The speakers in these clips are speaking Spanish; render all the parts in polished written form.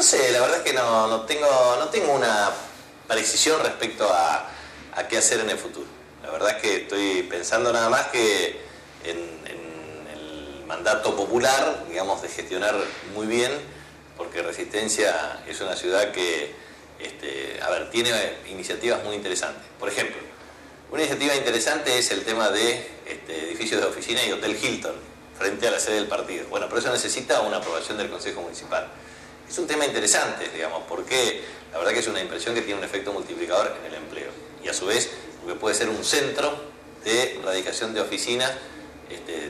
No sé, la verdad es que no tengo una precisión respecto a qué hacer en el futuro. La verdad es que estoy pensando nada más que en el mandato popular, digamos, de gestionar muy bien, porque Resistencia es una ciudad que, tiene iniciativas muy interesantes. Por ejemplo, una iniciativa interesante es el tema de edificios de oficina y Hotel Hilton, frente a la sede del partido. Bueno, pero eso necesita una aprobación del Consejo Municipal. Es un tema interesante, digamos, porque la verdad que es una impresión que tiene un efecto multiplicador en el empleo. Y a su vez, porque puede ser un centro de radicación de oficinas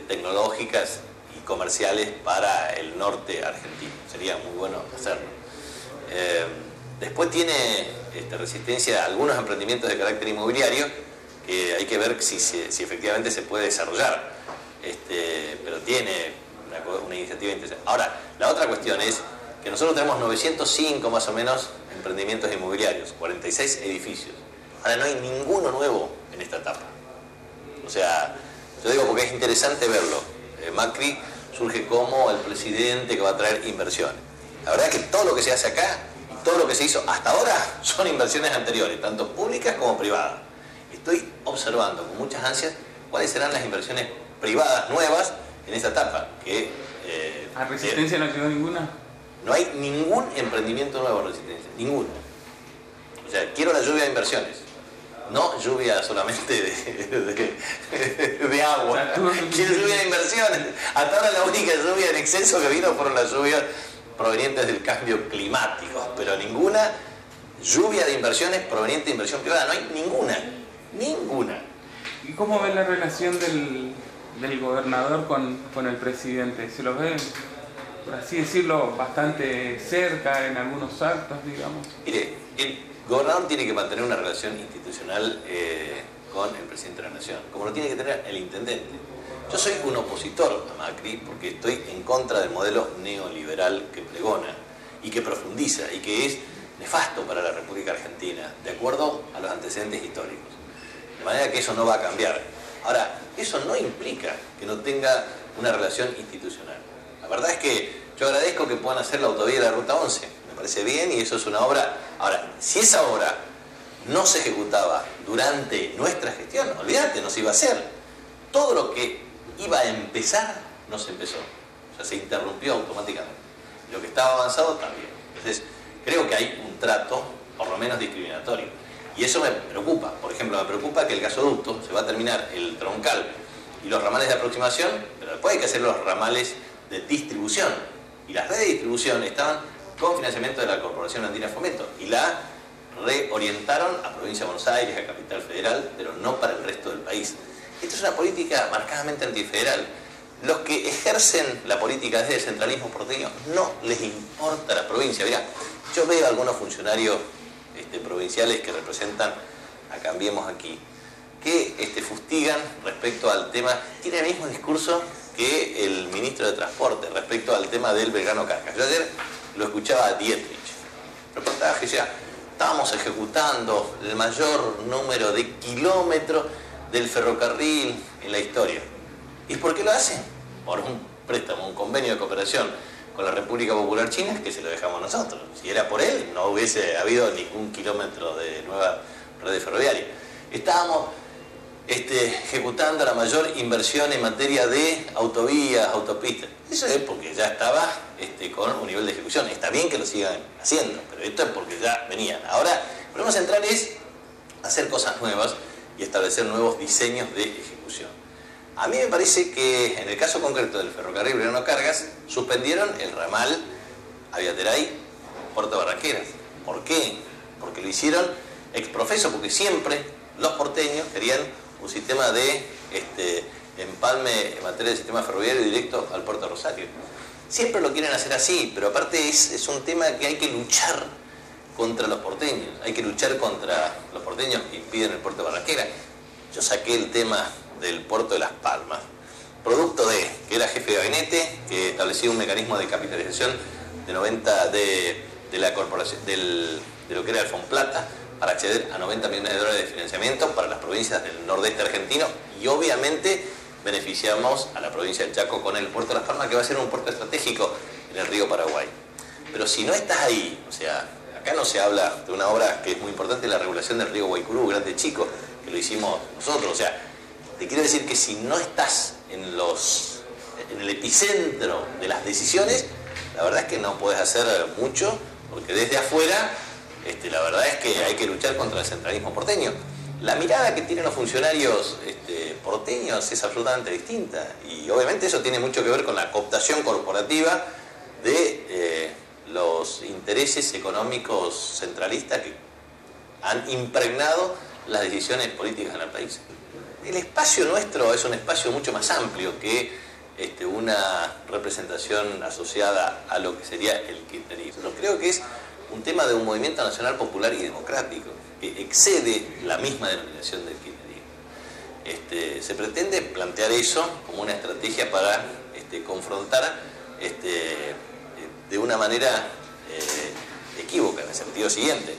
tecnológicas y comerciales para el norte argentino. Sería muy bueno hacerlo. Después tiene Resistencia algunos emprendimientos de carácter inmobiliario que hay que ver si efectivamente se puede desarrollar. Pero tiene una iniciativa interesante. Ahora, la otra cuestión es que nosotros tenemos 905 más o menos emprendimientos inmobiliarios, 46 edificios. Ahora no hay ninguno nuevo en esta etapa. O sea, yo digo porque es interesante verlo. Macri surge como el presidente que va a traer inversiones. La verdad es que todo lo que se hace acá, todo lo que se hizo hasta ahora, son inversiones anteriores, tanto públicas como privadas. Estoy observando con muchas ansias cuáles serán las inversiones privadas nuevas en esta etapa. ¿A Resistencia no llegó ninguna? No hay ningún emprendimiento nuevo en Resistencia, ninguno. O sea, quiero la lluvia de inversiones, no lluvia solamente de agua. O sea, quiero lluvia de inversiones. Hasta ahora la única lluvia en exceso que vino fueron las lluvias provenientes del cambio climático, pero ninguna lluvia de inversiones proveniente de inversión privada, no hay ninguna. ¿Y cómo ven la relación del gobernador con el presidente? ¿Se los ven, por así decirlo, bastante cerca en algunos actos, digamos? Mire, el gobernador tiene que mantener una relación institucional con el presidente de la Nación, como lo tiene que tener el intendente. Yo soy un opositor a Macri porque estoy en contra del modelo neoliberal que pregona y que profundiza y que es nefasto para la República Argentina, de acuerdo a los antecedentes históricos. De manera que eso no va a cambiar. Ahora, eso no implica que no tenga una relación institucional. La verdad es que yo agradezco que puedan hacer la autovía de la Ruta 11. Me parece bien y eso es una obra. Ahora, si esa obra no se ejecutaba durante nuestra gestión, olvídate, no se iba a hacer. Todo lo que iba a empezar no se empezó. O sea, se interrumpió automáticamente. Lo que estaba avanzado también. Entonces, creo que hay un trato, por lo menos discriminatorio. Y eso me preocupa. Por ejemplo, me preocupa que el gasoducto, se va a terminar el troncal y los ramales de aproximación, pero después hay que hacer los ramales de distribución. Y las redes de distribución estaban con financiamiento de la Corporación Andina de Fomento. Y la reorientaron a Provincia de Buenos Aires, a Capital Federal, pero no para el resto del país. Esto es una política marcadamente antifederal. Los que ejercen la política desde el centralismo porteño no les importa la provincia. Mirá, yo veo a algunos funcionarios provinciales que representan a Cambiemos Aquí, que fustigan respecto al tema, tiene el mismo discurso que el ministro de Transporte respecto al tema del Belgrano Cargas. Yo ayer lo escuchaba a Dietrich, reportaje, ya estábamos ejecutando el mayor número de kilómetros del ferrocarril en la historia. ¿Y por qué lo hacen? Por un préstamo, un convenio de cooperación con la República Popular China, que se lo dejamos nosotros. Si era por él, no hubiese habido ningún kilómetro de nueva red ferroviaria. Estábamos ejecutando la mayor inversión en materia de autovías, autopistas. Eso es porque ya estaba con un nivel de ejecución. Está bien que lo sigan haciendo, pero esto es porque ya venían. Ahora, el problema central es hacer cosas nuevas y establecer nuevos diseños de ejecución. A mí me parece que en el caso concreto del ferrocarril Belgrano Cargas suspendieron el ramal Aviateray-Puerto Barranqueras. ¿Por qué? Porque lo hicieron exprofeso, porque siempre los porteños querían un sistema de empalme en materia de sistema ferroviario directo al puerto de Rosario. Siempre lo quieren hacer así, pero aparte es un tema que hay que luchar contra los porteños. Hay que luchar contra los porteños que impiden el puerto de Barranqueras. Yo saqué el tema del puerto de Las Palmas, producto de que era jefe de gabinete, que establecía un mecanismo de capitalización de la corporación, de lo que era el Fonplata, para acceder a 90 millones de dólares de financiamiento para las provincias del nordeste argentino, y obviamente beneficiamos a la provincia del Chaco con el puerto de Las Palmas, que va a ser un puerto estratégico en el río Paraguay. Pero si no estás ahí, o sea, acá no se habla de una obra que es muy importante, la regulación del río Guaycurú, Grande Chico, que lo hicimos nosotros. O sea, te quiero decir que si no estás en el epicentro de las decisiones, la verdad es que no puedes hacer mucho, porque desde afuera, la verdad es que hay que luchar contra el centralismo porteño. La mirada que tienen los funcionarios porteños es absolutamente distinta, y obviamente eso tiene mucho que ver con la cooptación corporativa de los intereses económicos centralistas que han impregnado las decisiones políticas en el país. El espacio nuestro es un espacio mucho más amplio que una representación asociada a lo que sería el kirchnerismo. Yo creo que es un tema de un movimiento nacional popular y democrático que excede la misma denominación del kirchnerismo. Se pretende plantear eso como una estrategia para confrontar de una manera equívoca, en el sentido siguiente.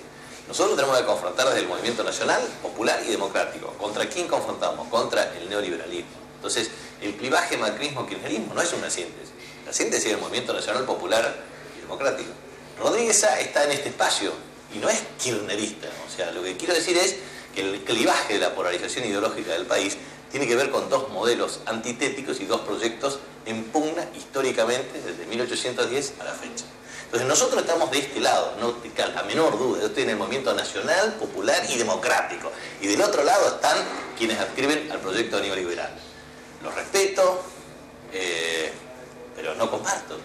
Nosotros tenemos que confrontar desde el movimiento nacional, popular y democrático. ¿Contra quién confrontamos? Contra el neoliberalismo. Entonces, el clivaje macrismo-kirchnerismo no es una síntesis. La síntesis es el movimiento nacional, popular y democrático. Rodríguez Sá está en este espacio y no es kirchnerista. O sea, lo que quiero decir es que el clivaje de la polarización ideológica del país tiene que ver con dos modelos antitéticos y dos proyectos en pugna históricamente desde 1810 a la fecha. Entonces nosotros estamos de este lado, no te cabe la menor duda. Yo estoy en el movimiento nacional, popular y democrático. Y del otro lado están quienes adscriben al proyecto neoliberal. Los respeto, pero no comparto.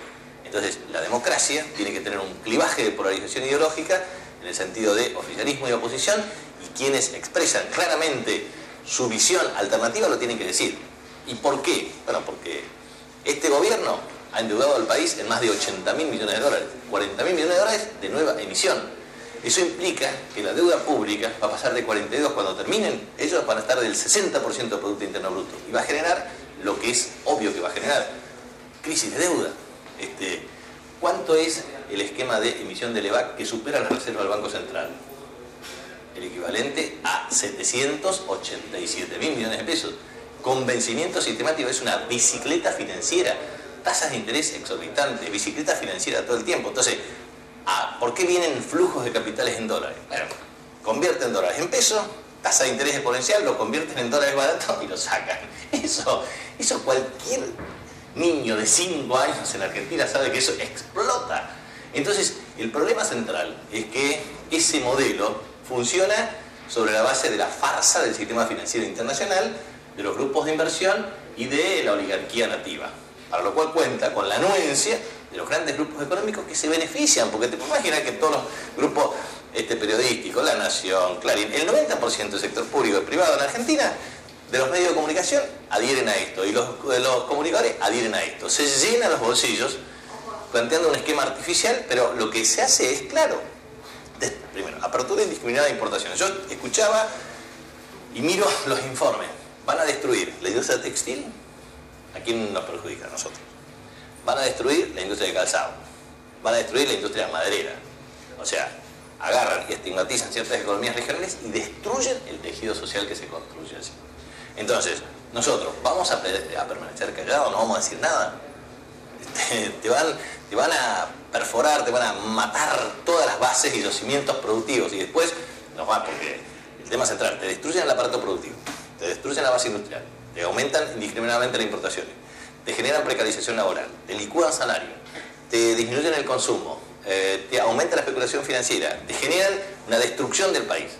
Entonces la democracia tiene que tener un clivaje de polarización ideológica en el sentido de oficialismo y oposición, y quienes expresan claramente su visión alternativa lo tienen que decir. ¿Y por qué? Bueno, porque este gobierno ha endeudado al país en más de 80.000 millones de dólares, 40.000 millones de dólares de nueva emisión. Eso implica que la deuda pública va a pasar de 42, cuando terminen, ellos van a estar del 60% del Producto Interno Bruto, y va a generar lo que es obvio que va a generar, crisis de deuda. ¿Cuánto es el esquema de emisión del EVAC que supera la reserva del Banco Central? El equivalente a 787.000 millones de pesos, con vencimiento sistemático. Es una bicicleta financiera, tasas de interés exorbitantes, bicicleta financiera todo el tiempo. Entonces, ¿por qué vienen flujos de capitales en dólares? Bueno, convierten dólares en pesos, tasa de interés exponencial, lo convierten en dólares baratos y lo sacan. Eso cualquier niño de 5 años en Argentina sabe que eso explota. Entonces, el problema central es que ese modelo funciona sobre la base de la farsa del sistema financiero internacional, de los grupos de inversión y de la oligarquía nativa, para lo cual cuenta con la anuencia de los grandes grupos económicos que se benefician, porque te puedes imaginar que todos los grupos periodísticos, La Nación, Clarín, el 90% del sector público y privado en Argentina, de los medios de comunicación, adhieren a esto, y los comunicadores adhieren a esto. Se llenan los bolsillos planteando un esquema artificial, pero lo que se hace es claro. Primero, apertura indiscriminada de importaciones. Yo escuchaba y miro los informes. Van a destruir la industria textil. ¿A quién nos perjudica? A nosotros. Van a destruir la industria de calzado. Van a destruir la industria maderera. O sea, agarran y estigmatizan ciertas economías regionales y destruyen el tejido social que se construye así. Entonces, nosotros, ¿vamos a permanecer callados? ¿No vamos a decir nada? Te van a perforar, te van a matar todas las bases y los cimientos productivos, y después nos va, porque el tema central, te destruyen el aparato productivo, te destruyen la base industrial, te aumentan indiscriminadamente las importaciones, te generan precarización laboral, te licúan salario, te disminuyen el consumo, te aumenta la especulación financiera, te generan una destrucción del país.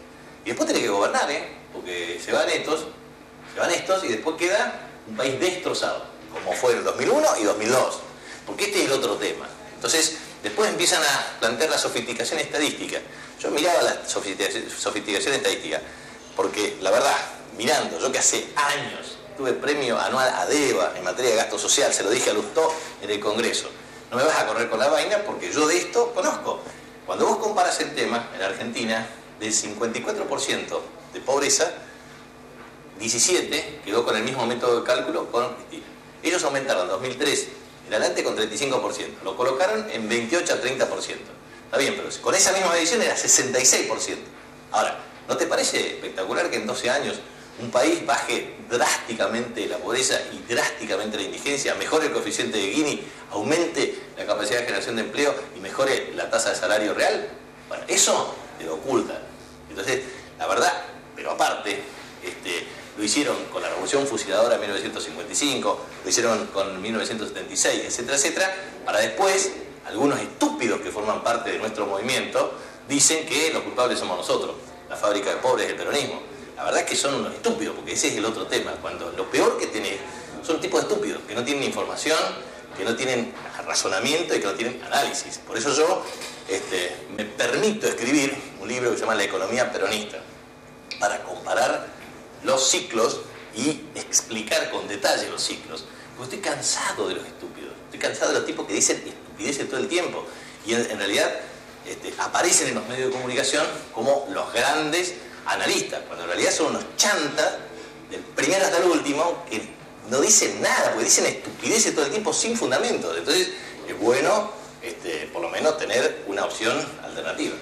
Y después tenés que gobernar, porque se van estos y después queda un país destrozado, como fue en el 2001 y 2002. Porque este es el otro tema. Entonces, después empiezan a plantear la sofisticación estadística. Yo miraba la sofisticación estadística, porque la verdad, mirando, yo que hace años tuve premio anual a DEVA en materia de gasto social, se lo dije a Lustó en el Congreso. No me vas a correr con la vaina porque yo de esto conozco. Cuando vos comparas el tema, en Argentina, del 54% de pobreza, 17 quedó con el mismo método de cálculo con Cristina. Ellos aumentaron en 2003 en adelante con 35%, lo colocaron en 28 a 30%. Está bien, pero con esa misma medición era 66%. Ahora, ¿no te parece espectacular que en 12 años un país baje drásticamente la pobreza y drásticamente la indigencia, mejore el coeficiente de Gini, aumente la capacidad de generación de empleo y mejore la tasa de salario real. Bueno, eso te lo ocultan. Entonces, la verdad, pero aparte, lo hicieron con la Revolución Fusiladora en 1955, lo hicieron con 1976, etcétera, etcétera, para después, algunos estúpidos que forman parte de nuestro movimiento, dicen que los culpables somos nosotros, la fábrica de pobres del peronismo. La verdad es que son unos estúpidos, porque ese es el otro tema. Cuando lo peor que tenés son tipos estúpidos, que no tienen información, que no tienen razonamiento y que no tienen análisis. Por eso yo me permito escribir un libro que se llama La economía peronista, para comparar los ciclos y explicar con detalle los ciclos. Porque estoy cansado de los estúpidos, estoy cansado de los tipos que dicen estupideces todo el tiempo. Y en realidad aparecen en los medios de comunicación como los grandes analistas, cuando en realidad son unos chantas, del primero hasta el último, que no dicen nada, porque dicen estupideces todo el tiempo sin fundamento. Entonces es bueno, por lo menos, tener una opción alternativa.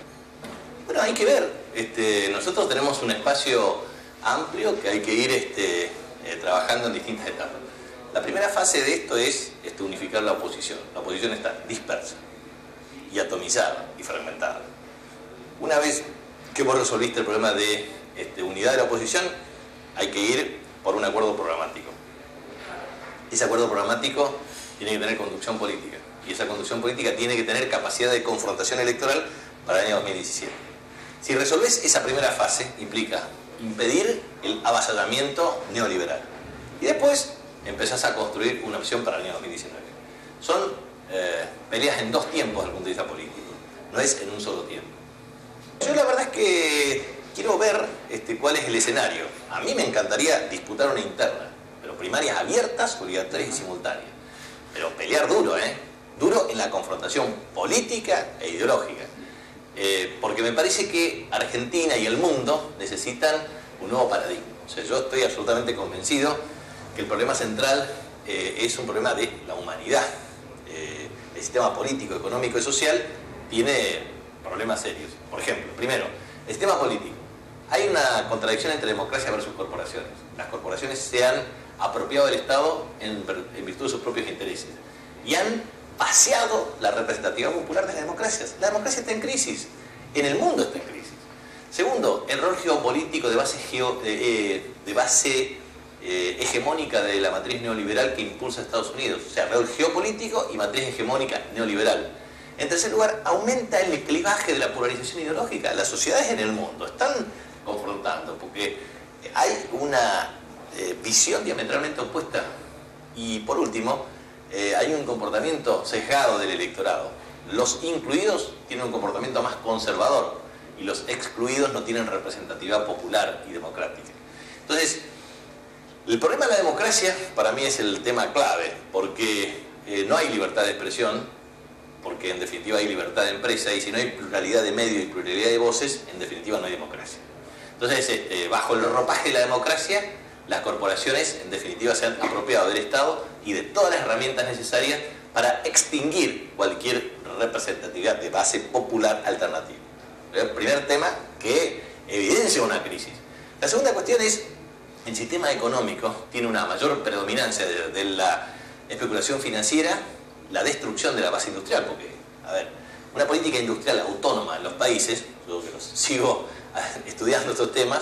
Bueno, hay que ver. Nosotros tenemos un espacio amplio que hay que ir trabajando en distintas etapas. La primera fase de esto es unificar la oposición. La oposición está dispersa y atomizada y fragmentada. Una vez que vos resolviste el problema de unidad de la oposición, hay que ir por un acuerdo programático. Ese acuerdo programático tiene que tener conducción política, y esa conducción política tiene que tener capacidad de confrontación electoral para el año 2017. Si resolvés esa primera fase, implica impedir el avasallamiento neoliberal. Y después empezás a construir una opción para el año 2019. Son peleas en dos tiempos desde el punto de vista político, no es en un solo tiempo. Yo la verdad es que quiero ver cuál es el escenario. A mí me encantaría disputar una interna, pero primarias abiertas, obligatorias y simultáneas. Pero pelear duro, duro en la confrontación política e ideológica. Porque me parece que Argentina y el mundo necesitan un nuevo paradigma. O sea, yo estoy absolutamente convencido que el problema central es un problema de la humanidad. El sistema político, económico y social tiene problemas serios. Por ejemplo, primero, el sistema político. Hay una contradicción entre democracia versus corporaciones. Las corporaciones se han apropiado del Estado en virtud de sus propios intereses y han paseado la representatividad popular de las democracias. La democracia está en crisis, en el mundo está en crisis. Segundo, el rol geopolítico de base hegemónica de la matriz neoliberal que impulsa a Estados Unidos. O sea, rol geopolítico y matriz hegemónica neoliberal. En tercer lugar, aumenta el clivaje de la polarización ideológica. Las sociedades en el mundo están confrontando porque hay una visión diametralmente opuesta. Y por último, hay un comportamiento sesgado del electorado. Los incluidos tienen un comportamiento más conservador y los excluidos no tienen representatividad popular y democrática. Entonces, el problema de la democracia para mí es el tema clave, porque no hay libertad de expresión, porque en definitiva hay libertad de empresa, y si no hay pluralidad de medios y pluralidad de voces, en definitiva no hay democracia. Entonces, bajo el ropaje de la democracia, las corporaciones en definitiva se han apropiado del Estado y de todas las herramientas necesarias para extinguir cualquier representatividad de base popular alternativa. El primer tema que evidencia una crisis. La segunda cuestión es, el sistema económico tiene una mayor predominancia de la especulación financiera, la destrucción de la base industrial, porque, a ver, una política industrial autónoma en los países, yo que sigo estudiando estos temas,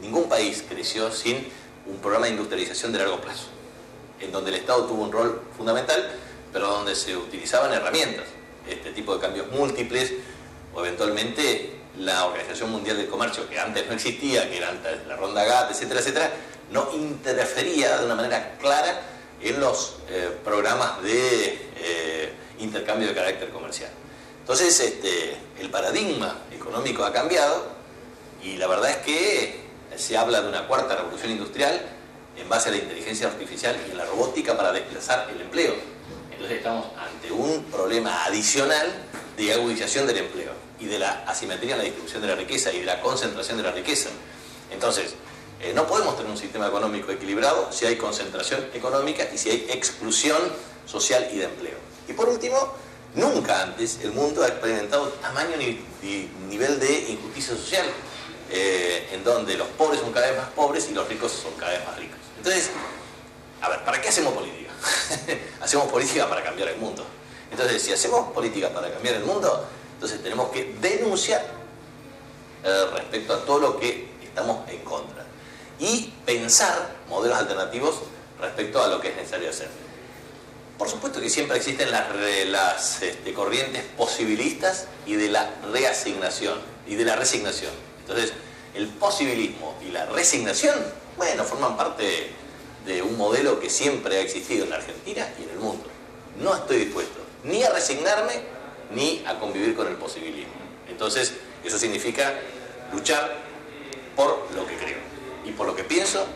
ningún país creció sin un programa de industrialización de largo plazo, en donde el Estado tuvo un rol fundamental, pero donde se utilizaban herramientas, este tipo de cambios múltiples, o eventualmente la Organización Mundial del Comercio, que antes no existía, que era antes la Ronda GATT, etcétera, etcétera, no interfería de una manera clara en los programas de intercambio de carácter comercial. Entonces, el paradigma económico ha cambiado y la verdad es que se habla de una cuarta revolución industrial en base a la inteligencia artificial y en la robótica para desplazar el empleo. Entonces estamos ante un problema adicional de agudización del empleo y de la asimetría en la distribución de la riqueza y de la concentración de la riqueza. Entonces, no podemos tener un sistema económico equilibrado si hay concentración económica y si hay exclusión social y de empleo. Y por último, nunca antes el mundo ha experimentado tamaño ni nivel de injusticia social. en donde los pobres son cada vez más pobres y los ricos son cada vez más ricos. Entonces, a ver, ¿para qué hacemos política? Hacemos política para cambiar el mundo. Entonces, si hacemos política para cambiar el mundo, entonces tenemos que denunciar respecto a todo lo que estamos en contra y pensar modelos alternativos respecto a lo que es necesario hacer. Por supuesto que siempre existen las corrientes posibilistas y de la reasignación y de la resignación. Entonces, el posibilismo y la resignación, bueno, forman parte de un modelo que siempre ha existido en la Argentina y en el mundo. No estoy dispuesto ni a resignarme ni a convivir con el posibilismo. Entonces, eso significa luchar por lo que creo y por lo que pienso